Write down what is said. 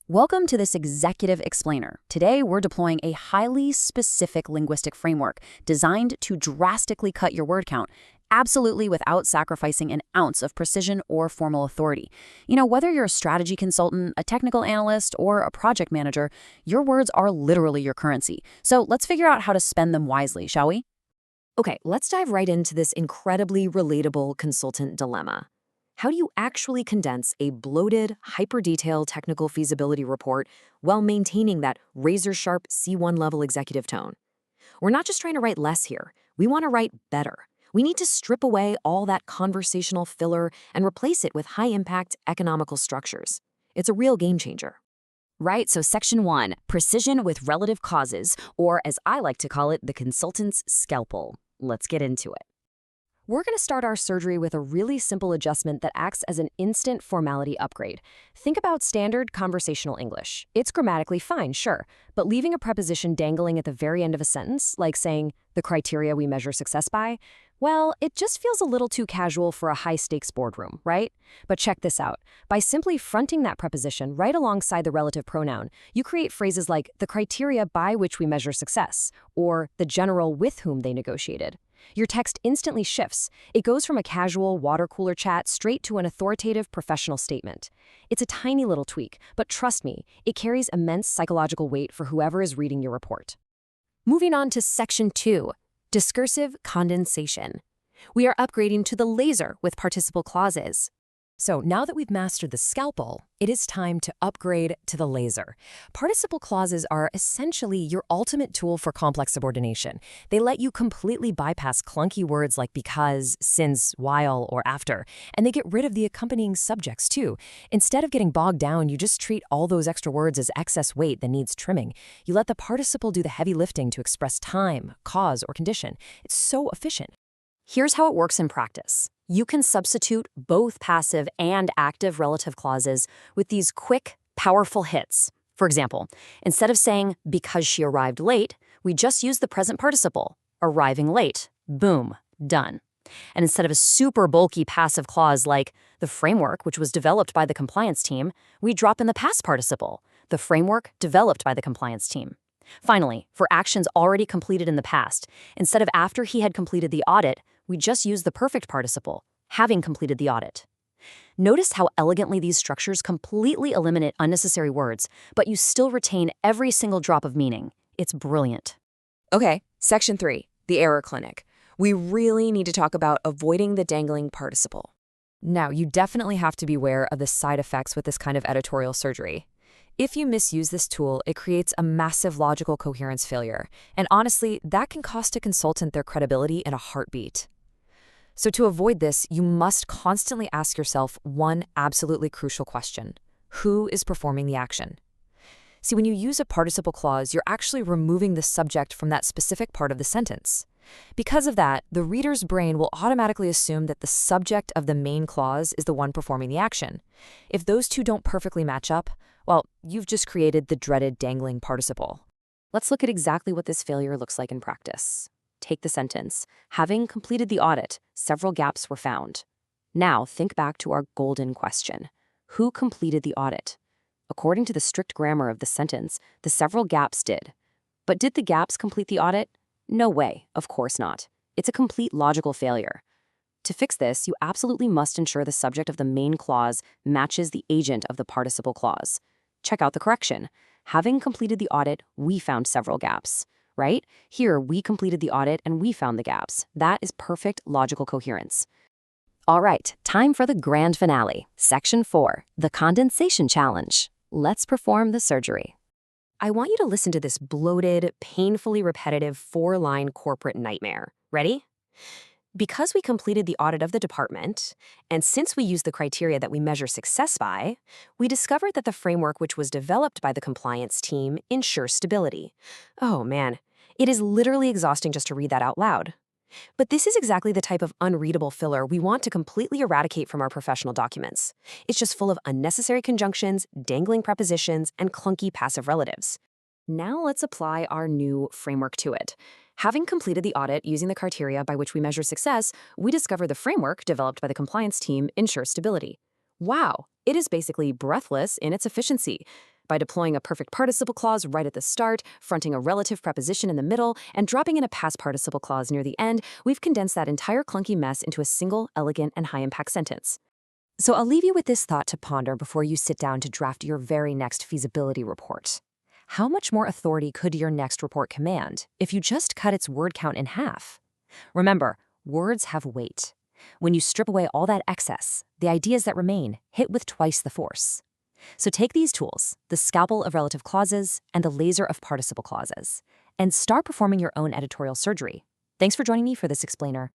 Welcome to this Executive Explainer. Today, we're deploying a highly specific linguistic framework designed to drastically cut your word count, absolutely without sacrificing an ounce of precision or formal authority. Whether you're a strategy consultant, a technical analyst, or a project manager, your words are literally your currency. So let's figure out how to spend them wisely, shall we? Okay, let's dive right into this incredibly relatable consultant dilemma. How do you actually condense a bloated, hyper-detailed technical feasibility report while maintaining that razor-sharp C1 level executive tone? We're not just trying to write less here. We want to write better. We need to strip away all that conversational filler and replace it with high-impact economical structures. It's a real game changer. Right, so Section 1, precision with relative causes, or as I like to call it, the consultant's scalpel. Let's get into it. We're going to start our surgery with a really simple adjustment that acts as an instant formality upgrade. Think about standard conversational English. It's grammatically fine, sure, but leaving a preposition dangling at the very end of a sentence, like saying, the criteria we measure success by, well, it just feels a little too casual for a high-stakes boardroom, right? But check this out. By simply fronting that preposition right alongside the relative pronoun, you create phrases like the criteria by which we measure success, or the general with whom they negotiated. Your text instantly shifts. It goes from a casual water cooler chat straight to an authoritative professional statement. It's a tiny little tweak, but trust me, it carries immense psychological weight for whoever is reading your report. Moving on to Section 2, discursive condensation. We are upgrading to the laser with participle clauses. So now that we've mastered the scalpel, it is time to upgrade to the laser. Participle clauses are essentially your ultimate tool for complex subordination. They let you completely bypass clunky words like because, since, while, or after, and they get rid of the accompanying subjects too. Instead of getting bogged down, you just treat all those extra words as excess weight that needs trimming. You let the participle do the heavy lifting to express time, cause, or condition. It's so efficient. Here's how it works in practice. You can substitute both passive and active relative clauses with these quick, powerful hits. For example, instead of saying, because she arrived late, we just use the present participle, arriving late. Boom, done. And instead of a super bulky passive clause like the framework, which was developed by the compliance team, we drop in the past participle, the framework developed by the compliance team. Finally, for actions already completed in the past, instead of after he had completed the audit, we just use the perfect participle, having completed the audit. Notice how elegantly these structures completely eliminate unnecessary words, but you still retain every single drop of meaning. It's brilliant. Okay, Section 3, the error clinic. We really need to talk about avoiding the dangling participle. Now, you definitely have to beware of the side effects with this kind of editorial surgery. If you misuse this tool, it creates a massive logical coherence failure. And honestly, that can cost a consultant their credibility in a heartbeat. So to avoid this, you must constantly ask yourself one absolutely crucial question. Who is performing the action? See, when you use a participle clause, you're actually removing the subject from that specific part of the sentence. Because of that, the reader's brain will automatically assume that the subject of the main clause is the one performing the action. If those two don't perfectly match up, well, you've just created the dreaded dangling participle. Let's look at exactly what this failure looks like in practice. Take the sentence. Having completed the audit, several gaps were found. Now, think back to our golden question. Who completed the audit? According to the strict grammar of the sentence, the several gaps did. But did the gaps complete the audit? No way, of course not. It's a complete logical failure. To fix this, you absolutely must ensure the subject of the main clause matches the agent of the participle clause. Check out the correction. Having completed the audit, we found several gaps. Right? Here, we completed the audit and we found the gaps. That is perfect logical coherence. All right, time for the grand finale. Section 4, the condensation challenge. Let's perform the surgery. I want you to listen to this bloated, painfully repetitive 4-line corporate nightmare. Ready? Because we completed the audit of the department, and since we used the criteria that we measure success by, we discovered that the framework which was developed by the compliance team ensures stability. Oh man, it is literally exhausting just to read that out loud. But this is exactly the type of unreadable filler we want to completely eradicate from our professional documents. It's just full of unnecessary conjunctions, dangling prepositions, and clunky passive relatives. Now let's apply our new framework to it. Having completed the audit using the criteria by which we measure success, we discover the framework developed by the compliance team ensures stability. Wow, it is basically breathless in its efficiency. By deploying a perfect participle clause right at the start, fronting a relative preposition in the middle, and dropping in a past participle clause near the end, we've condensed that entire clunky mess into a single, elegant, and high-impact sentence. So I'll leave you with this thought to ponder before you sit down to draft your very next feasibility report. How much more authority could your next report command if you just cut its word count in half? Remember, words have weight. When you strip away all that excess, the ideas that remain hit with twice the force. So take these tools, the scalpel of relative clauses and the laser of participle clauses, and start performing your own editorial surgery. Thanks for joining me for this explainer.